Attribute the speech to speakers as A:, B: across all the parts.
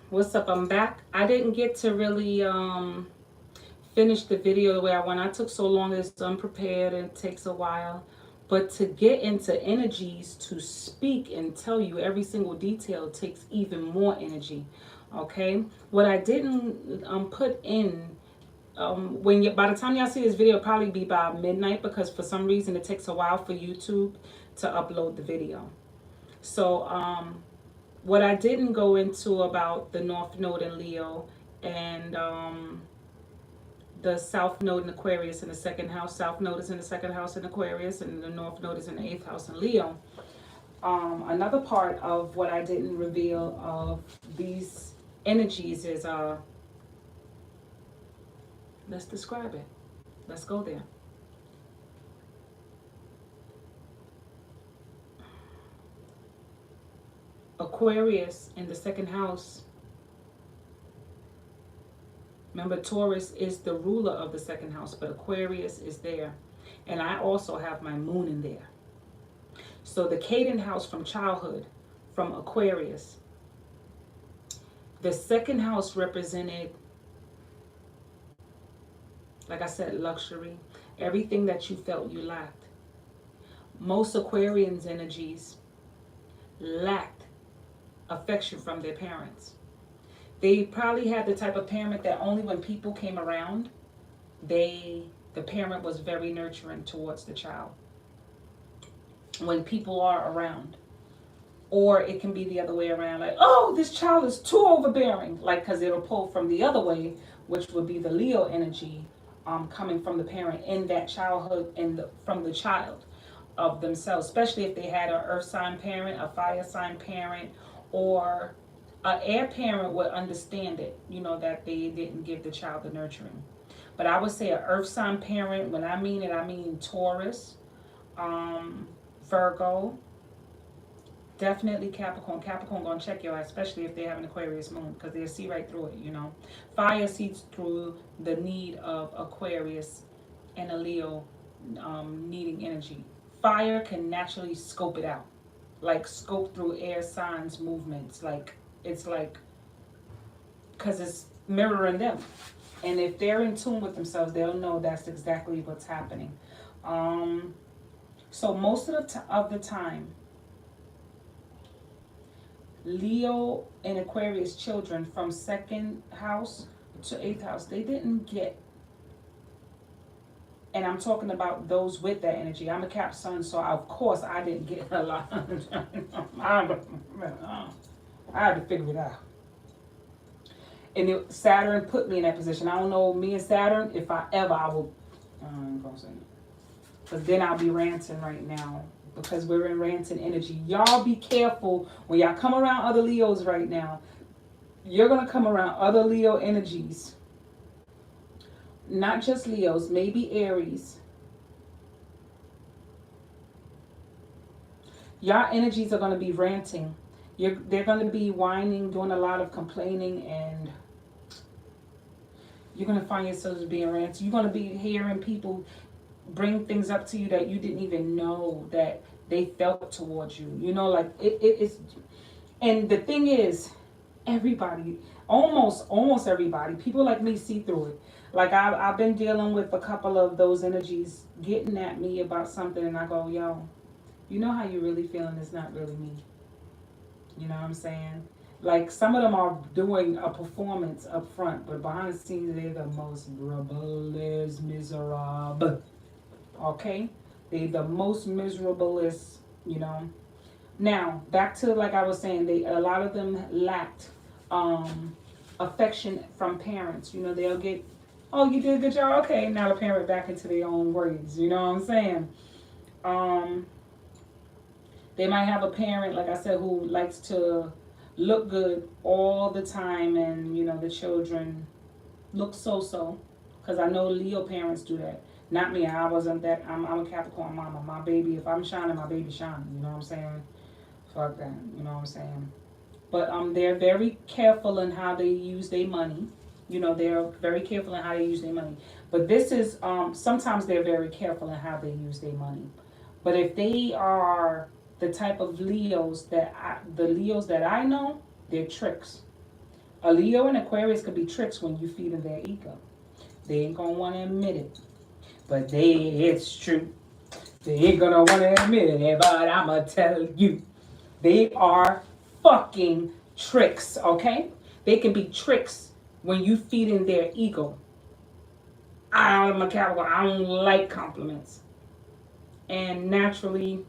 A: What's up? I'm back. I didn't get to really finish the video the way I want. I took so long, it's unprepared and it takes a while. But to get into energies to speak and tell you every single detail takes even more energy. Okay? What I didn't put in by the time y'all see this video, it'll probably be by midnight because for some reason it takes a while for YouTube to upload the video. So what I didn't go into about the North Node in Leo and the South Node in Aquarius in the second house. South Node is in the second house in Aquarius, and the North Node is in the eighth house in Leo. Another part of what I didn't reveal of these energies is let's describe it. Let's go there. Aquarius in the second house. Remember, Taurus is the ruler of the second house, but Aquarius is there. And I also have my moon in there. So the Cadent house from childhood, from Aquarius. The second house represented, like I said, luxury. Everything that you felt you lacked. Most Aquarians' energies lacked affection from their parents. They probably had the type of parent that only when people came around, the parent was very nurturing towards the child. When people are around. Or it can be the other way around, like, oh, this child is too overbearing. Like, because it'll pull from the other way, which would be the Leo energy coming from the parent in that childhood and from the child of themselves, especially if they had an earth sign parent, a fire sign parent, or an air parent would understand it, that they didn't give the child the nurturing. But I would say an earth sign parent, when I mean it, I mean Taurus, Virgo, definitely Capricorn. Capricorn gonna check your ass, especially if they have an Aquarius moon, because they'll see right through it, Fire sees through the need of Aquarius and a Leo needing energy. Fire can naturally scope it out. Like scope through air signs movements. It's like, because it's mirroring them. And if they're in tune with themselves, they'll know that's exactly what's happening. So most of the time, Leo and Aquarius children from second house to eighth house, they didn't get, and I'm talking about those with that energy. I'm a Cap Sun, so of course I didn't get a lot. I had to figure it out. And Saturn put me in that position. I don't know, me and Saturn, if I will, I'm going to say it. Because then I'll be ranting right now. Because we're in ranting energy. Y'all be careful when y'all come around other Leos right now. You're going to come around other Leo energies. Not just Leos, maybe Aries. Y'all energies are going to be ranting. They're going to be whining, doing a lot of complaining, and you're going to find yourselves being ranty. You're going to be hearing people bring things up to you that you didn't even know that they felt towards you. Like it's, and the thing is, everybody, almost everybody, people like me see through it. Like I've been dealing with a couple of those energies getting at me about something, and I go, yo, you know how you really feeling is not really me. You know what I'm saying? Like some of them are doing a performance up front, but behind the scenes they're the most rebellious, miserable. Okay? They're the most miserablest, Now, back to like I was saying, a lot of them lacked affection from parents. They'll get, oh, you did a good job. Okay, now the parent back into their own words. You know what I'm saying? They might have a parent, like I said, who likes to look good all the time, and the children look so. Because I know Leo parents do that. Not me. I wasn't that. I'm a Capricorn mama. My baby, if I'm shining, my baby shining. You know what I'm saying? Fuck that. You know what I'm saying? But they're very careful in how they use their money. They're very careful in how they use their money. But this is sometimes they're very careful in how they use their money. But if they are the type of Leos that I know, they're tricks. A Leo and Aquarius could be tricks when you feed in their ego. They ain't gonna want to admit it, but it's true. They ain't gonna want to admit it, but I'ma tell you. They are fucking tricks, okay? They can be tricks when you feed in their ego. I'm a Capricorn. I don't like compliments. And naturally,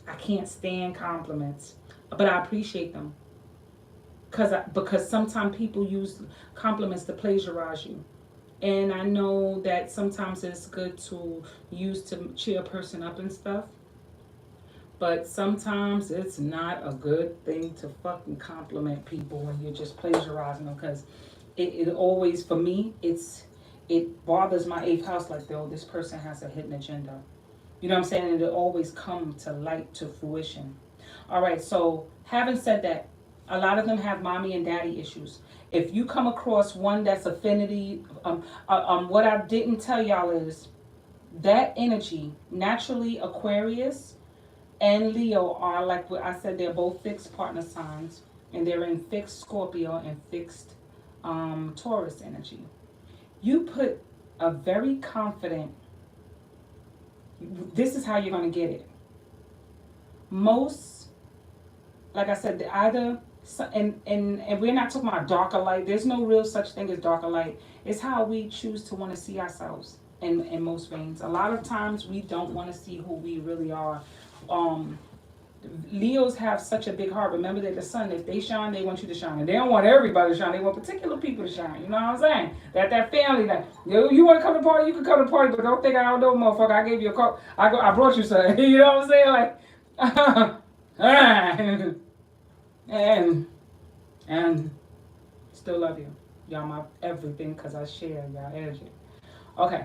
A: I can't stand compliments. But I appreciate them. Because sometimes people use compliments to plagiarize you. And I know that sometimes it's good to use to cheer a person up and stuff. But sometimes it's not a good thing to fucking compliment people when you're just plagiarizing them. Because it always, for me, it bothers my eighth house like, though, this person has a hidden agenda. You know what I'm saying? And it always come to light, to fruition. All right, so having said that, a lot of them have mommy and daddy issues. If you come across one that's affinity, what I didn't tell y'all is that energy, naturally Aquarius and Leo are, like what I said, they're both fixed partner signs, and they're in fixed Scorpio and fixed Taurus energy. You put a very confident, this is how you're going to get it. Most, like I said, either, and we're not talking about darker light. There's no real such thing as darker light. It's how we choose to want to see ourselves in most veins. A lot of times we don't want to see who we really are. Leos have such a big heart. Remember, they're the sun. If they shine, they want you to shine. And they don't want everybody to shine. They want particular people to shine. You know what I'm saying? That family, that you want to come to the party, you can come to the party, but don't think I don't know, motherfucker. I gave you a call. I brought you something. You know what I'm saying? Like, and still love you. Y'all my everything because I share y'all energy. Okay.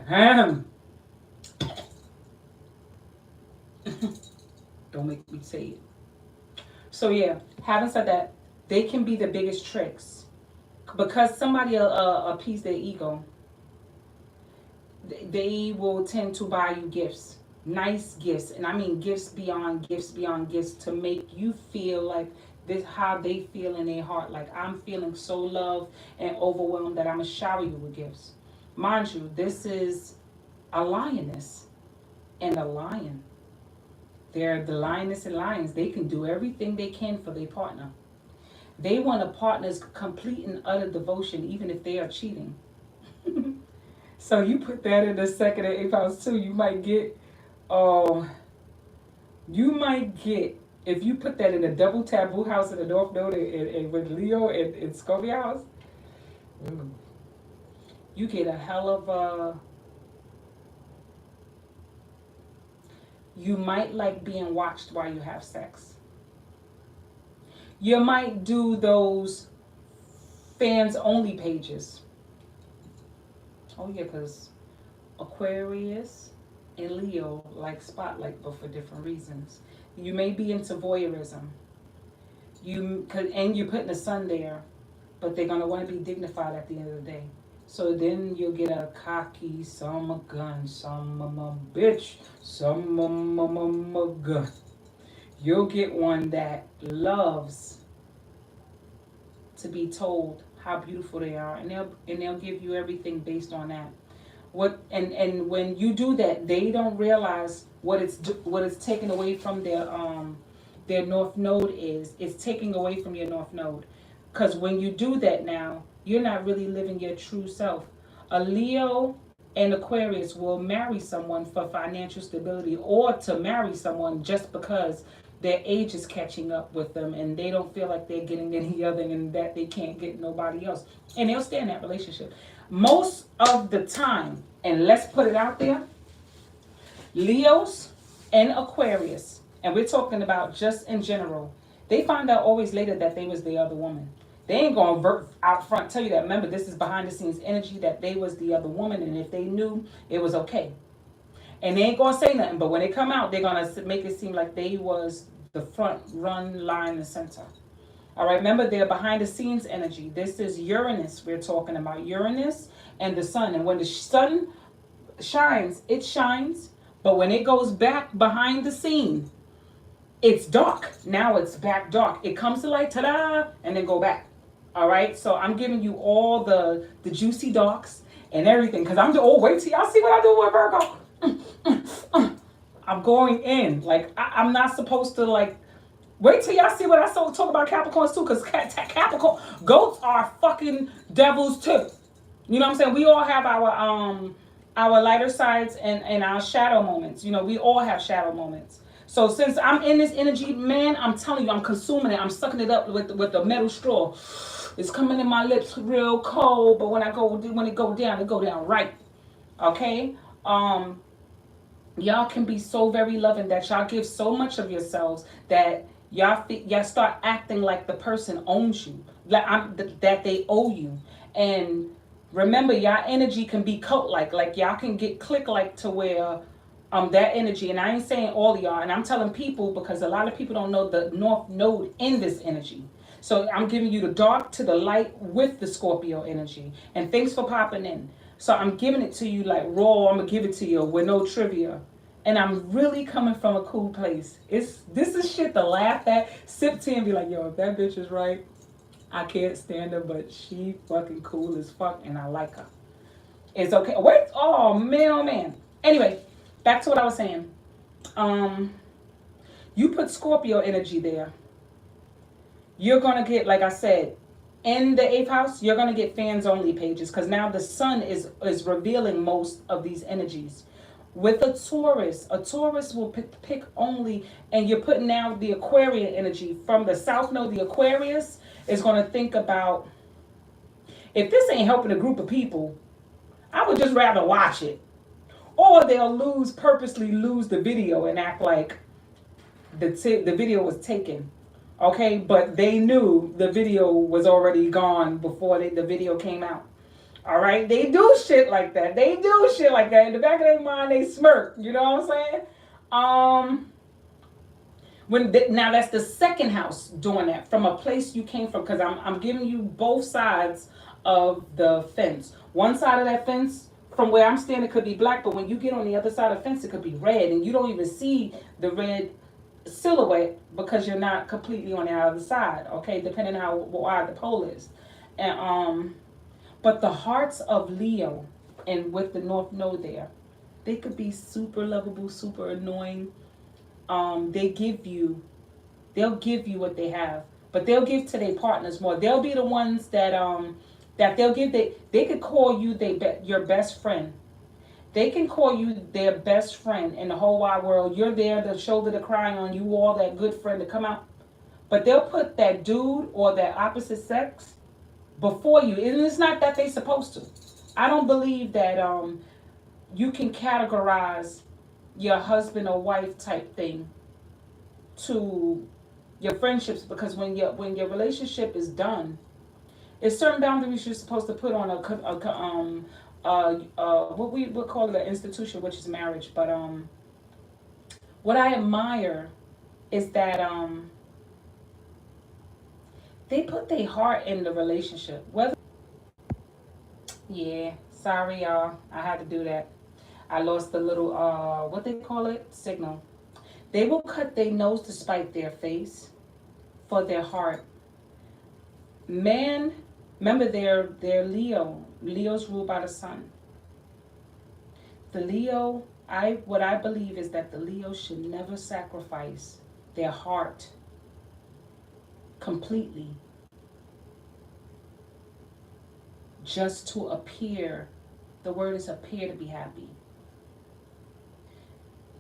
A: Don't make me say it. So yeah, having said that, they can be the biggest tricks because somebody appease their ego. They will tend to buy you gifts, nice gifts, and I mean gifts beyond gifts to make you feel like this how they feel in their heart. Like, I'm feeling so loved and overwhelmed that I'm gonna shower you with gifts. Mind you, this is a lioness and a lion. They're the lioness and lions. They can do everything they can for their partner. They want a partner's complete and utter devotion, even if they are cheating. So you put that in the second and eighth house too. You might get, if you put that in the double taboo house in the North Node and with Leo and Scorpio house, you get a hell of a. You might like being watched while you have sex. You might do those fans only pages. Oh yeah, because Aquarius and Leo like spotlight, but for different reasons. You may be into voyeurism. And you're putting the sun there, but they're gonna want to be dignified at the end of the day. So then you'll get a cocky, some a gun, some a bitch, some a gun. You'll get one that loves to be told how beautiful they are, and they'll give you everything based on that. And when you do that, they don't realize what it's taking away from their North Node is. It's taking away from your North Node, because when you do that now, you're not really living your true self. A Leo and Aquarius will marry someone for financial stability, or to marry someone just because their age is catching up with them and they don't feel like they're getting any other and that they can't get nobody else. And they'll stay in that relationship. Most of the time, and let's put it out there, Leos and Aquarius, and we're talking about just in general, they find out always later that they was the other woman. They ain't going to out front tell you that. Remember, this is behind the scenes energy, that they was the other woman, and if they knew, it was okay. And they ain't going to say nothing, but when they come out, they're going to make it seem like they was the front run line, the center. All right, remember, they're behind the scenes energy. This is Uranus we're talking about, Uranus and the sun. And when the sun shines, it shines, but when it goes back behind the scene, it's dark. Now it's back dark. It comes to light, ta-da, and then go back. All right, so I'm giving you all the juicy darks and everything because I'm just, oh, wait till y'all see what I do with Virgo. I'm going in. Like, I'm not supposed to, like, wait till y'all see what I talk about Capricorns too, because Capricorn, goats are fucking devils too. You know what I'm saying? We all have our lighter sides and our shadow moments. You know, we all have shadow moments. So since I'm in this energy, man, I'm telling you, I'm consuming it. I'm sucking it up with the metal straw. It's coming in my lips real cold, but when it go down right. Okay? Y'all can be so very loving that y'all give so much of yourselves that y'all start acting like the person owns you, that they owe you. And remember, y'all energy can be cult like y'all can get click like to where that energy, and I ain't saying all of y'all, and I'm telling people because a lot of people don't know the North Node in this energy. So I'm giving you the dark to the light with the Scorpio energy. And thanks for popping in. So I'm giving it to you like raw. I'm gonna give it to you with no trivia. And I'm really coming from a cool place. This is shit to laugh at, sip tea and be like, yo, if that bitch is right, I can't stand her, but she fucking cool as fuck and I like her. It's okay. Wait, oh man, oh man. Anyway, back to what I was saying. You put Scorpio energy there. You're going to get, like I said, in the 8th house, you're going to get fans only pages because now the sun is revealing most of these energies. With a Taurus will pick only, and you're putting now the Aquarian energy from the South Node. The Aquarius is going to think about, if this ain't helping a group of people, I would just rather watch it. Or they'll purposely lose the video and act like the video was taken. Okay, but they knew the video was already gone before the video came out. All right, they do shit like that. In the back of their mind, they smirk. You know what I'm saying? Now that's the 2nd house doing that from a place you came from, because I'm giving you both sides of the fence. One side of that fence, from where I'm standing, could be black, but when you get on the other side of the fence, it could be red, and you don't even see the red silhouette because you're not completely on the other side, okay, depending on how wide the pole is. And but the hearts of Leo, and with the North Node there, they could be super lovable, super annoying. They'll give you what they have, but they'll give to their partners more. They'll be the ones that they'll give. They could call you your best friend. They can call you their best friend in the whole wide world. You're there, the shoulder to cry on, you all that good friend to come out. But they'll put that dude or that opposite sex before you. And it's not that they're supposed to. I don't believe that you can categorize your husband or wife type thing to your friendships, because when your relationship is done, there's certain boundaries you're supposed to put on what we would call it an institution, which is marriage. But what I admire is that they put their heart in the relationship. Sorry y'all, I had to do that. I lost the little what they call it, signal. They will cut their nose to spite their face for their heart. Man, remember they're Leo. Leo's ruled by the sun. The Leo, what I believe is that the Leo should never sacrifice their heart completely just to appear, the word is appear, to be happy.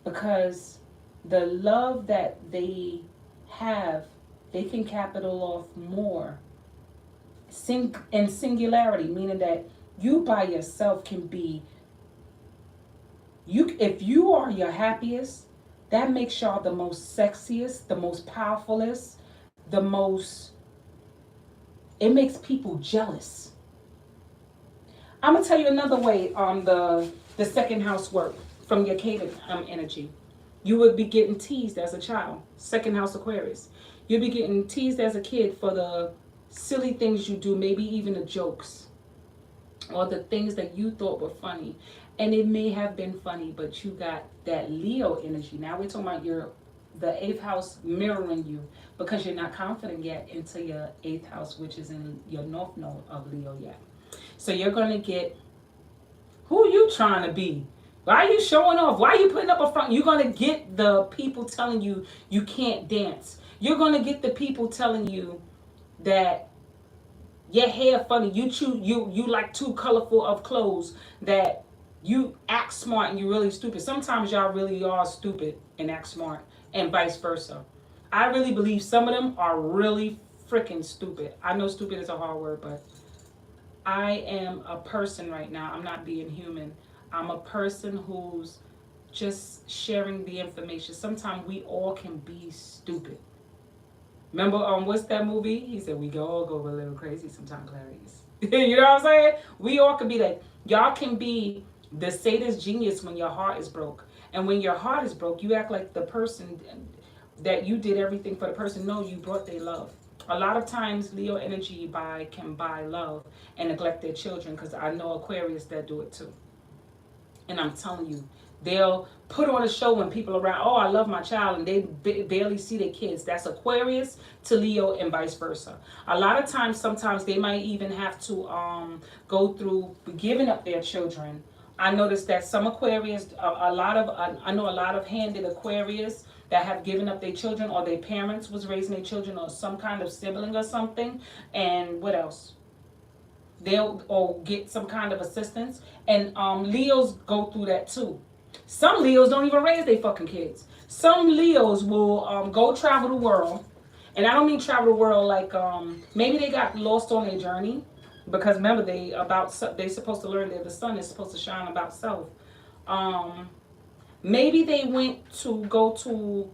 A: Because the love that they have, they can capital off more. In singularity, meaning that you by yourself can be, if you are your happiest, that makes y'all the most sexiest, the most powerfulest, it makes people jealous. I'm gonna tell you another way the 2nd house work from your Caden energy. You would be getting teased as a child. 2nd house Aquarius. You'll be getting teased as a kid for the silly things you do, maybe even the jokes or the things that you thought were funny. And it may have been funny, but you got that Leo energy. Now we're talking about your the 8th house mirroring you because you're not confident yet into your 8th house, which is in your north node of Leo yet. So you're going to get, who you trying to be? Why are you showing off? Why are you putting up a front? You're going to get the people telling you you can't dance. You're going to get the people telling you that your hair funny, you like too colorful of clothes, that you act smart and you really stupid. Sometimes y'all really are stupid and act smart, and vice versa. I really believe some of them are really freaking stupid. I know stupid is a hard word, but I am a person right now. I'm not being human. I'm a person who's just sharing the information. Sometimes we all can be stupid. Remember, what's that movie? He said, we all go a little crazy sometimes, Clarice. You know what I'm saying? We all can be that. Y'all can be the sadist genius when your heart is broke. And when your heart is broke, you act like the person that you did everything for the person. No, you brought their love. A lot of times, Leo energy can buy love and neglect their children, because I know Aquarius that do it too. And I'm telling you, they'll put on a show when people are around, oh, I love my child, and they barely see their kids. That's Aquarius to Leo and vice versa. A lot of times, sometimes they might even have to go through giving up their children. I noticed that some Aquarius, I know a lot of handed Aquarius that have given up their children, or their parents was raising their children, or some kind of sibling or something. And what else? They'll get some kind of assistance. And Leos go through that too. Some Leos don't even raise their fucking kids. Some Leos will go travel the world. And I don't mean travel the world like maybe they got lost on their journey. Because remember, they supposed to learn that the sun is supposed to shine about self. Maybe they went to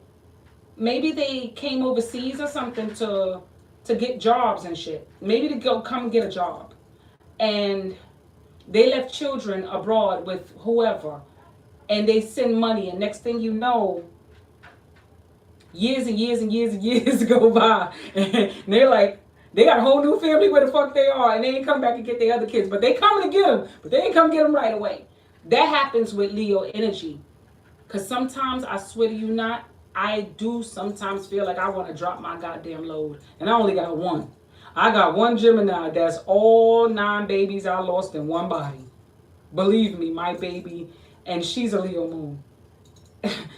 A: maybe they came overseas or something to get jobs and shit. Maybe to come and get a job. And they left children abroad with whoever, and they send money, and next thing you know, years and years and years and years go by, and they're like, they got a whole new family where the fuck they are, and they ain't come back and get their other kids, but they coming to get them, but they ain't come get them right away. That happens with Leo energy, because sometimes, I swear to you not, I do sometimes feel like I want to drop my goddamn load, and I only got one. I got one Gemini that's all 9 babies I lost in one body. Believe me, my baby, and she's a Leo moon.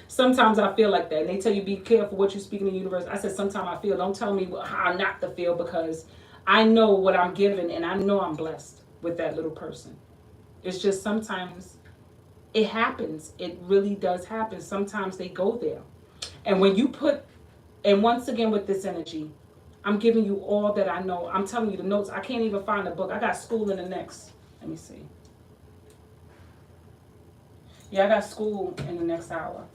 A: Sometimes I feel like that. And they tell you, be careful what you speak in the universe. I said, sometimes I feel. Don't tell me how not to feel, because I know what I'm given, and I know I'm blessed with that little person. It's just sometimes it happens. It really does happen. Sometimes they go there. And when you and once again with this energy, I'm giving you all that I know. I'm telling you the notes. I can't even find a book. I got school in the next. Let me see. Yeah, I got school in the next hour.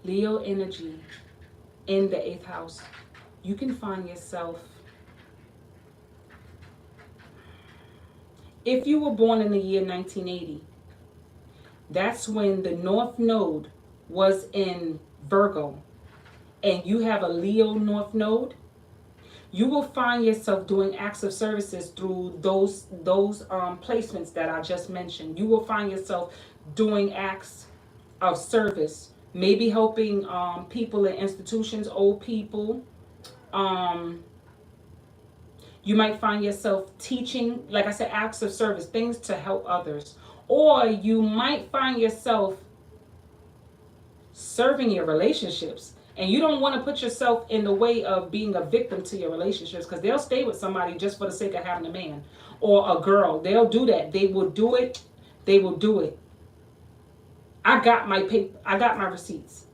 A: Leo energy in the 8th house. You can find yourself, if you were born in the year 1980, that's when the North Node was in Virgo, and you have a Leo North Node, you will find yourself doing acts of services through those placements that I just mentioned. You will find yourself doing acts of service, maybe helping people in institutions, old people. You might find yourself teaching, like I said, acts of service, things to help others. Or you might find yourself serving your relationships. And you don't want to put yourself in the way of being a victim to your relationships, because they'll stay with somebody just for the sake of having a man or a girl. They'll do that. They will do it. They will do it. I got my paper. I got my receipts.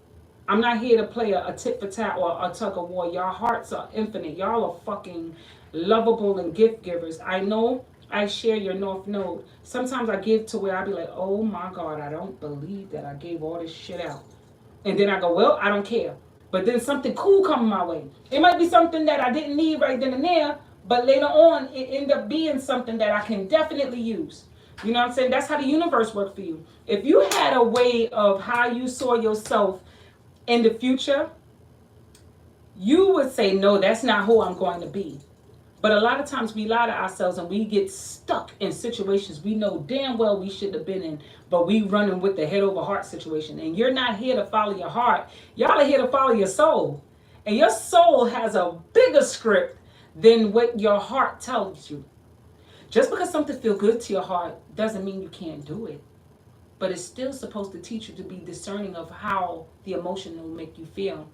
A: I'm not here to play a tit for tat or a tug of war. Y'all hearts are infinite. Y'all are fucking lovable and gift givers. I know I share your North Node. Sometimes I give to where I be like, oh my God, I don't believe that I gave all this shit out. And then I go, well, I don't care. But then something cool coming my way. It might be something that I didn't need right then and there, but later on it ended up being something that I can definitely use. You know what I'm saying? That's how the universe works for you. If you had a way of how you saw yourself in the future, you would say, no, that's not who I'm going to be. But a lot of times we lie to ourselves and we get stuck in situations we know damn well we shouldn't have been in, but we running with the head over heart situation. And you're not here to follow your heart. Y'all are here to follow your soul. And your soul has a bigger script than what your heart tells you. Just because something feels good to your heart doesn't mean you can't do it. But it's still supposed to teach you to be discerning of how the emotion will make you feel.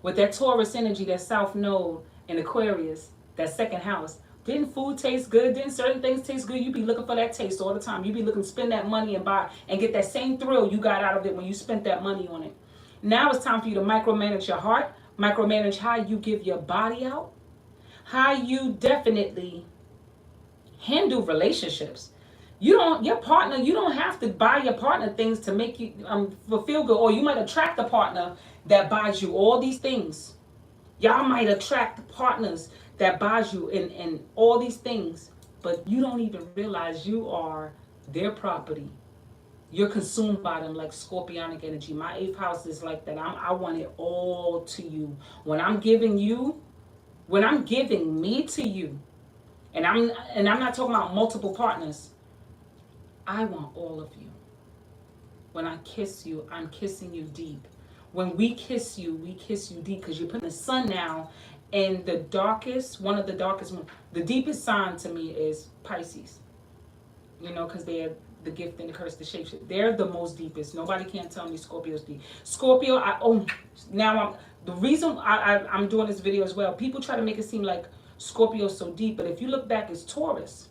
A: With that Taurus energy, that South Node in Aquarius, that second house, didn't food taste good? Didn't certain things taste good? You be looking for that taste all the time. You be looking to spend that money and buy and get that same thrill you got out of it when you spent that money on it. Now it's time for you to micromanage your heart, micromanage how you give your body out, how you definitely handle relationships. Your partner, you don't have to buy your partner things to make you feel good. Or you might attract a partner that buys you all these things. Y'all might attract partners that buys you in all these things, but you don't even realize you are their property. You're consumed by them like scorpionic energy. My eighth house is like that. I want it all to you. When I'm giving me to you, and I'm not talking about multiple partners, I want all of you. When I kiss you, I'm kissing you deep. When we kiss you deep, because you're putting the sun now in the darkest, one of the darkest, the deepest sign to me is Pisces. Because they're the gift and the curse, the shape. They're the most deepest. Nobody can tell me Scorpio's deep. Scorpio, the reason I'm doing this video as well, people try to make it seem like Scorpio's so deep, but if you look back, it's Taurus.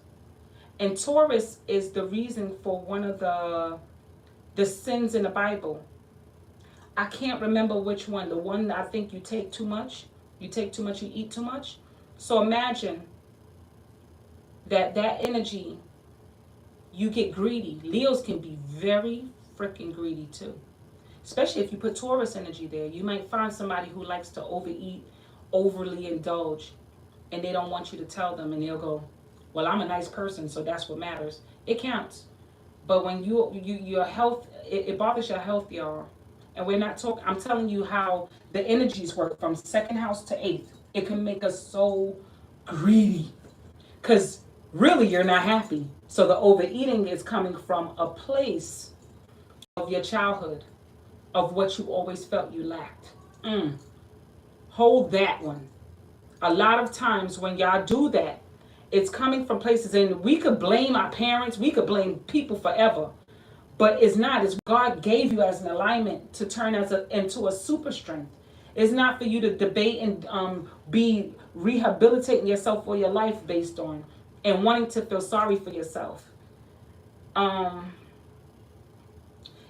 A: And Taurus is the reason for one of the sins in the Bible. I can't remember which one. The one that I think you take too much. You take too much, you eat too much. So imagine that energy, you get greedy. Leos can be very freaking greedy too. Especially if you put Taurus energy there. You might find somebody who likes to overeat, overly indulge, and they don't want you to tell them, and they'll go, well, I'm a nice person, so that's what matters. It counts. But when your health, it bothers your health, y'all. And we're not talking, I'm telling you how the energies work from second house to eighth. It can make us so greedy. Because really, you're not happy. So the overeating is coming from a place of your childhood, of what you always felt you lacked. Hold that one. A lot of times when y'all do that, it's coming from places, and we could blame our parents, we could blame people forever, but it's not. It's God gave you as an alignment to turn into a super strength. It's not for you to debate and be rehabilitating yourself for your life based on and wanting to feel sorry for yourself.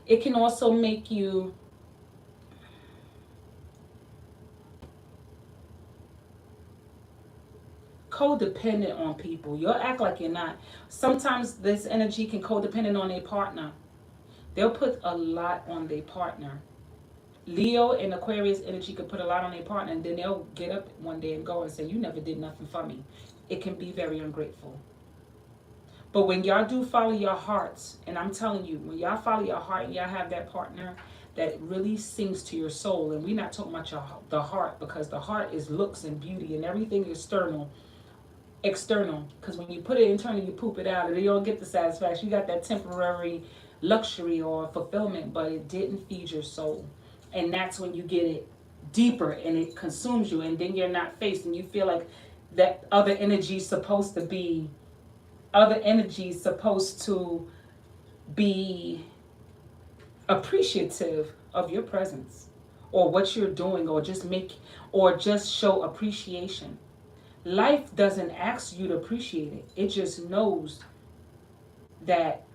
A: It can also make you codependent on people. You'll act like you're not. Sometimes this energy can codependent on a partner. They'll put a lot on their partner. Leo and Aquarius energy could put a lot on their partner, and then they'll get up one day and go and say, you never did nothing for me. It can be very ungrateful. But when y'all do follow your hearts, and I'm telling you, when y'all follow your heart and y'all have that partner that really sings to your soul, and we're not talking about the heart, because the heart is looks and beauty and everything external, because when you put it internal, you poop it out, and you don't get the satisfaction. You got that temporary luxury or fulfillment, but it didn't feed your soul. And that's when you get it deeper and it consumes you, and then you're not faced, and you feel like that other energy is supposed to be appreciative of your presence or what you're doing, or just show appreciation. Life doesn't ask you to appreciate it. It just knows that.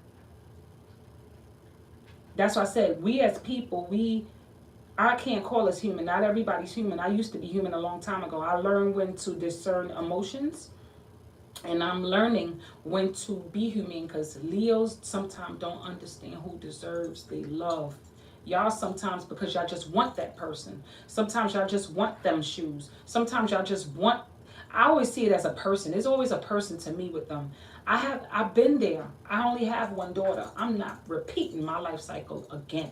A: That's why I said, we as people, I can't call us human. Not everybody's human. I used to be human a long time ago. I learned when to discern emotions, and I'm learning when to be human, because Leos sometimes don't understand who deserves their love. Y'all sometimes, because y'all just want that person. Sometimes y'all just want them shoes. Sometimes y'all just want, I always see it as a person. There's always a person to me with them. I've been there. I only have one daughter. I'm not repeating my life cycle again.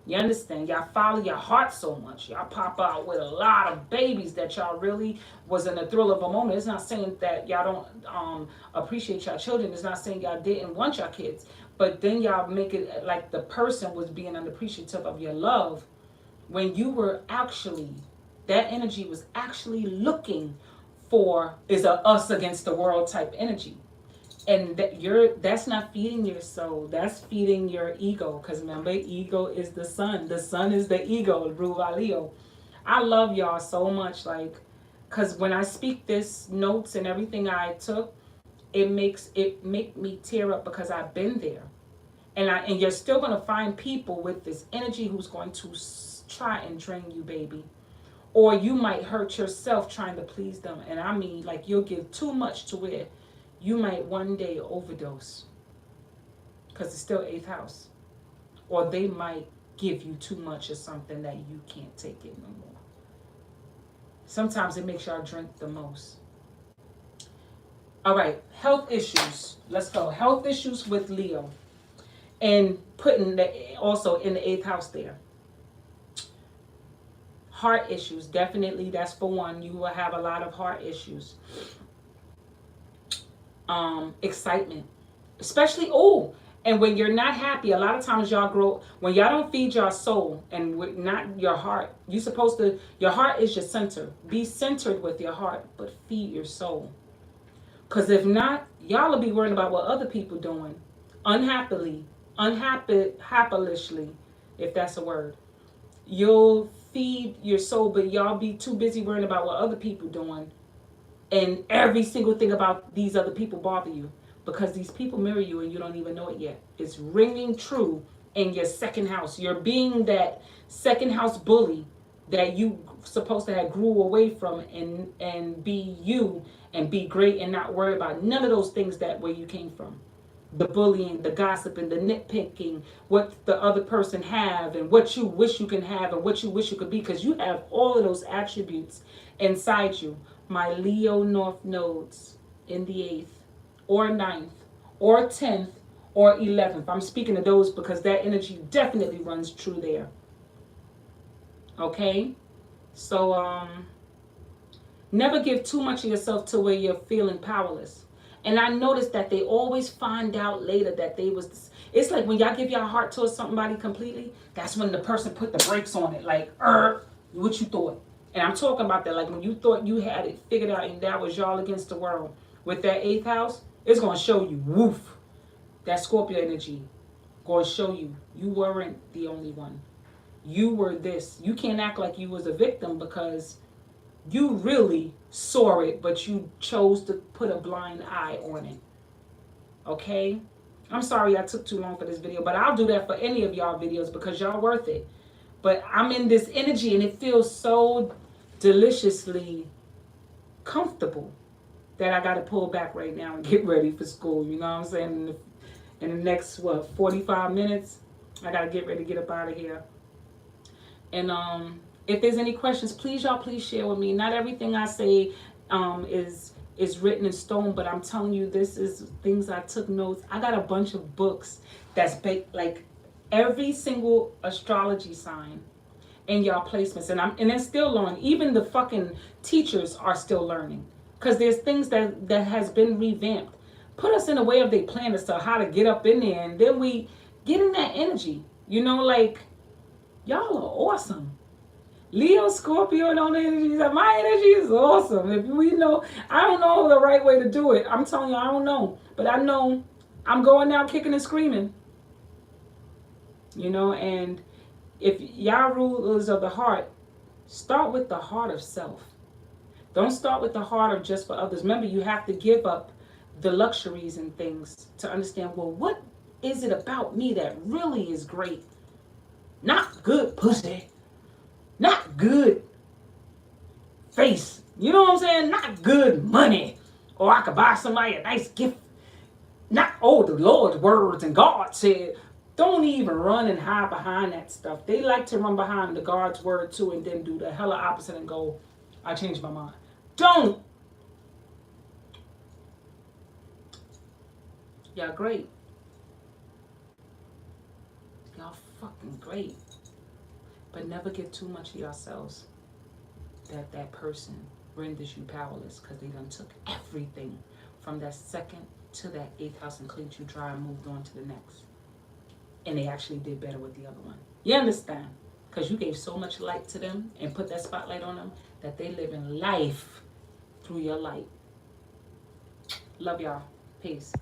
A: You understand? Y'all follow your heart so much. Y'all pop out with a lot of babies that y'all really was in the thrill of a moment. It's not saying that y'all don't appreciate y'all children. It's not saying y'all didn't want y'all kids. But then y'all make it like the person was being unappreciative of your love when you were actually, that energy was actually looking for, is a us against the world type energy. And that's not feeding your soul, that's feeding your ego, because remember, ego is the sun is the ego, Ruler Leo. I love y'all so much, like, because when I speak this notes and everything I took, it make me tear up, because I've been there. And you're still going to find people with this energy who's going to try and drain you, baby. Or you might hurt yourself trying to please them. And I mean, like, you'll give too much to where you might one day overdose, because it's still 8th house. Or they might give you too much of something that you can't take it no more. Sometimes it makes y'all drink the most. All right, health issues. Let's go. Health issues with Leo. And putting also in the 8th house there. Heart issues, definitely, that's for one. You will have a lot of heart issues. Excitement, especially, and when you're not happy, a lot of times y'all grow, when y'all don't feed your soul and not your heart. You're supposed to, your heart is your center. Be centered with your heart, but feed your soul. Because if not, y'all will be worrying about what other people doing. Happilishly, if that's a word. You'll feed your soul, but y'all be too busy worrying about what other people doing. And every single thing about these other people bother you, because these people mirror you and you don't even know it yet. It's ringing true in your second house. You're being that second house bully that you supposed to have grew away from, and be you and be great and not worry about none of those things that where you came from. The bullying, the gossiping, the nitpicking, what the other person have and what you wish you can have and what you wish you could be, because you have all of those attributes inside you. My Leo North nodes in the 8th or 9th or 10th or 11th. I'm speaking of those because that energy definitely runs true there. Okay? So, never give too much of yourself to where you're feeling powerless. And I noticed that they always find out later that they was, it's like when y'all give your heart to somebody completely, that's when the person put the brakes on it. Like, what you thought. And I'm talking about that, like when you thought you had it figured out and that was y'all against the world. With that 8th house, it's going to show you, woof, that Scorpio energy going to show you, you weren't the only one. You were this. You can't act like you was a victim, because you really saw it, but you chose to put a blind eye on it. Okay? I'm sorry I took too long for this video, but I'll do that for any of y'all videos because y'all worth it. But I'm in this energy and it feels so deliciously comfortable that I got to pull back right now and get ready for school. You know what I'm saying? In the next, 45 minutes, I got to get ready to get up out of here. And if there's any questions, please, y'all, please share with me. Not everything I say is written in stone, but I'm telling you, this is things I took notes. I got a bunch of books that's like every single astrology sign in y'all placements, and they're still learning. Even the fucking teachers are still learning, because there's things that has been revamped. Put us in a way of they plan as to how to get up in there, and then we get in that energy. You know, like, y'all are awesome. Leo, Scorpio, and all the energies. My energy is awesome. If we know, I don't know the right way to do it. I'm telling you, I don't know. But I know I'm going out kicking and screaming. You know, and if y'all rulers of the heart, start with the heart of self. Don't start with the heart of just for others. Remember, you have to give up the luxuries and things to understand, well, what is it about me that really is great? Not good pussy. Not good face. You know what I'm saying? Not good money. Or I could buy somebody a nice gift. Not, the Lord's words and God said. Don't even run and hide behind that stuff. They like to run behind the God's word too and then do the hella opposite and go, I changed my mind. Don't. Y'all great. Y'all fucking great. But never give too much of yourselves that that person renders you powerless, because they done took everything from that second to that eighth house and cleaned you dry and moved on to the next. And they actually did better with the other one. You understand? Because you gave so much light to them and put that spotlight on them that they live in life through your light. Love y'all. Peace.